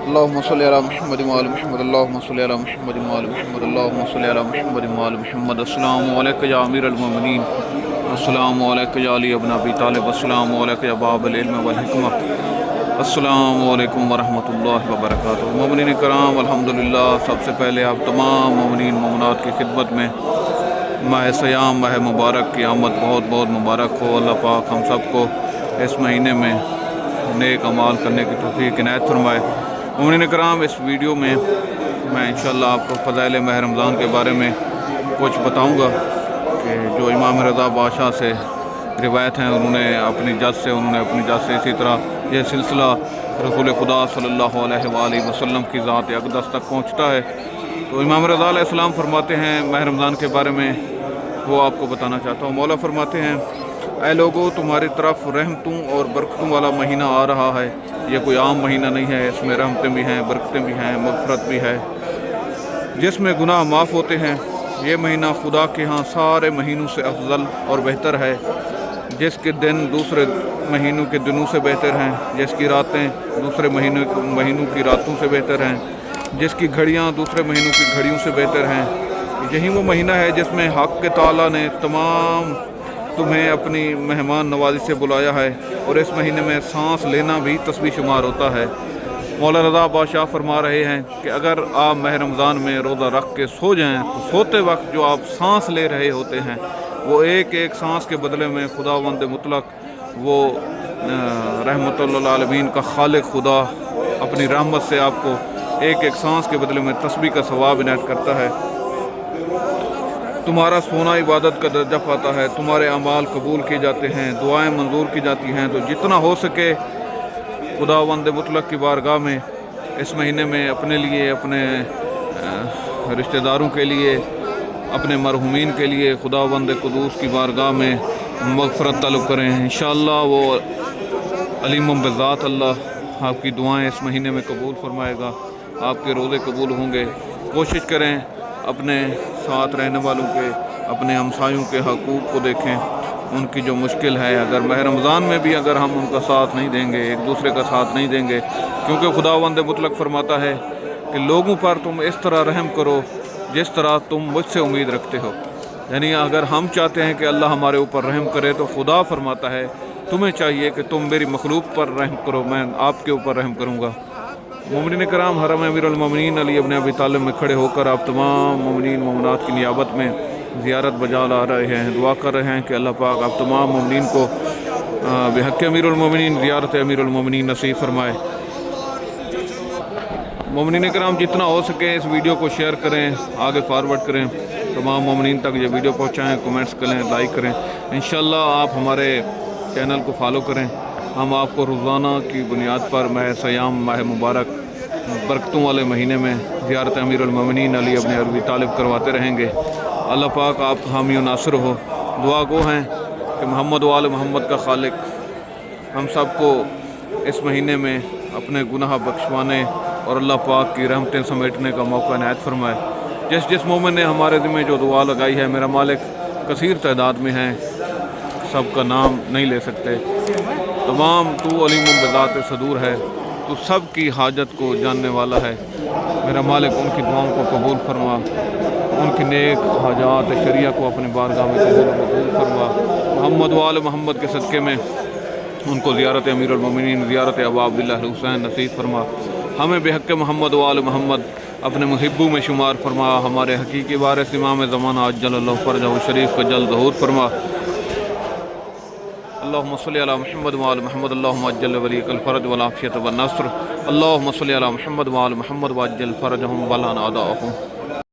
اللهم صل على محمد وآل محمد اللهم صل على محمد وآل محمد اللهم صل على محمد وآل محمد السلام علیکم یا امیر المومنین، السلام علیکم یا علی ابن ابی طالب، السلام علیکم یا باب العلم والحکمہ، السلام علیکم ورحمۃ اللہ وبرکاتہ۔ مومنین کرام، الحمدللہ سب سے پہلے آپ تمام مومنین مومنات کی خدمت میں ماہ سیام، ماہ مبارک کی آمد بہت بہت مبارک ہو۔ اللہ پاک ہم سب کو اس مہینے میں نیک اعمال کرنے کی توفیق عنایت فرمائے۔ مومنین کرام، اس ویڈیو میں میں انشاءاللہ آپ کو فضائل ماہ رمضان کے بارے میں کچھ بتاؤں گا کہ جو امام رضا بادشاہ سے روایت ہیں، انہوں نے اپنی جد سے اسی طرح یہ سلسلہ رسول خدا صلی اللہ علیہ وآلہ وسلم کی ذات اقدس تک پہنچتا ہے۔ تو امام رضا علیہ السلام فرماتے ہیں ماہ رمضان کے بارے میں، وہ آپ کو بتانا چاہتا ہوں۔ مولا فرماتے ہیں، اے لوگو، تمہاری طرف رحمتوں اور برکتوں والا مہینہ آ رہا ہے۔ یہ کوئی عام مہینہ نہیں ہے، اس میں رحمتیں بھی ہیں، برکتیں بھی ہیں، مغفرت بھی ہے، جس میں گناہ معاف ہوتے ہیں۔ یہ مہینہ خدا کے ہاں سارے مہینوں سے افضل اور بہتر ہے، جس کے دن دوسرے مہینوں کے دنوں سے بہتر ہیں، جس کی راتیں دوسرے مہینوں کی راتوں سے بہتر ہیں، جس کی گھڑیاں دوسرے مہینوں کی گھڑیوں سے بہتر ہیں۔ یہی وہ مہینہ ہے جس میں حق کے تعالیٰ نے تمہیں اپنی مہمان نوازی سے بلایا ہے، اور اس مہینے میں سانس لینا بھی تسبیح شمار ہوتا ہے۔ مولا رضا بادشاہ فرما رہے ہیں کہ اگر آپ ماہ رمضان میں روزہ رکھ کے سو جائیں تو سوتے وقت جو آپ سانس لے رہے ہوتے ہیں، وہ ایک ایک سانس کے بدلے میں خداوند مطلق، وہ رحمت للعالمین کا خالق خدا اپنی رحمت سے آپ کو ایک ایک سانس کے بدلے میں تسبیح کا ثواب عنایت کرتا ہے۔ تمہارا سونا عبادت کا درجہ پاتا ہے، تمہارے اعمال قبول کیے جاتے ہیں، دعائیں منظور کی جاتی ہیں۔ تو جتنا ہو سکے خداوند مطلق کی بارگاہ میں اس مہینے میں اپنے لیے، اپنے رشتہ داروں کے لیے، اپنے مرحومین کے لیے خداوند قدوس کی بارگاہ میں مغفرت طلب کریں۔ انشاءاللہ وہ علیم بذات اللہ آپ کی دعائیں اس مہینے میں قبول فرمائے گا، آپ کے روزے قبول ہوں گے۔ کوشش کریں اپنے ساتھ رہنے والوں کے، اپنے ہمسایوں کے حقوق کو دیکھیں، ان کی جو مشکل ہے۔ اگر ماہ رمضان میں بھی اگر ہم ان کا ساتھ نہیں دیں گے، ایک دوسرے کا ساتھ نہیں دیں گے، کیونکہ خداوند مطلق فرماتا ہے کہ لوگوں پر تم اس طرح رحم کرو جس طرح تم مجھ سے امید رکھتے ہو۔ یعنی اگر ہم چاہتے ہیں کہ اللہ ہمارے اوپر رحم کرے تو خدا فرماتا ہے تمہیں چاہیے کہ تم میری مخلوق پر رحم کرو، میں آپ کے اوپر رحم کروں گا۔ مومنین کرام، حرم امیر المومنین علی ابن ابی طالب میں کھڑے ہو کر آپ تمام مومنین مومنات کی نیابت میں زیارت بجا لا رہے ہیں، دعا کر رہے ہیں کہ اللہ پاک آپ تمام مومنین کو بحق امیر المومنین زیارت امیر المومنین نصیب فرمائے۔ مومنین کرام، جتنا ہو سکے اس ویڈیو کو شیئر کریں، آگے فارورڈ کریں، تمام مومنین تک یہ ویڈیو پہنچائیں، کومنٹس کریں، لائک کریں۔ انشاءاللہ آپ ہمارے چینل کو فالو کریں۔ ہم آپ کو روزانہ کی بنیاد پر ماہ سیام، ماہ مبارک، برکتوں والے مہینے میں زیارت امیر المومنین علی ابن ابی طالب کرواتے رہیں گے۔ اللہ پاک آپ حامی و ناصر ہو۔ دعا گو ہیں کہ محمد و آل محمد کا خالق ہم سب کو اس مہینے میں اپنے گناہ بخشوانے اور اللہ پاک کی رحمتیں سمیٹنے کا موقع عنایت فرمائے۔ جس مومن نے ہمارے ذمہ جو دعا لگائی ہے، میرا مالک کثیر تعداد میں ہیں، سب کا نام نہیں لے سکتے، تمام تو علیم بذات صدور ہے، تو سب کی حاجت کو جاننے والا ہے۔ میرا مالک ان کی دعاؤں کو قبول فرما، ان کی نیک حاجات شریعہ کو اپنی بارگاہ میں قبول فرما۔ محمد و آل محمد کے صدقے میں ان کو زیارت امیر المومنین، زیارت ابا عبداللہ الحسین نصیب فرما۔ ہمیں بحق محمد و آل محمد اپنے محبوں میں شمار فرما۔ ہمارے حقیقی وارث امام زمانہ عجل اللہ فرجہ شریف کا جلد ظہور فرما۔ اللہم صلی علی محمد و آل محمد، اللہم عجل ولیک الفرج والعافیت والنصر، اللہم صلی علی محمد و آل محمد وعجل فرجہم ولا ناداہم۔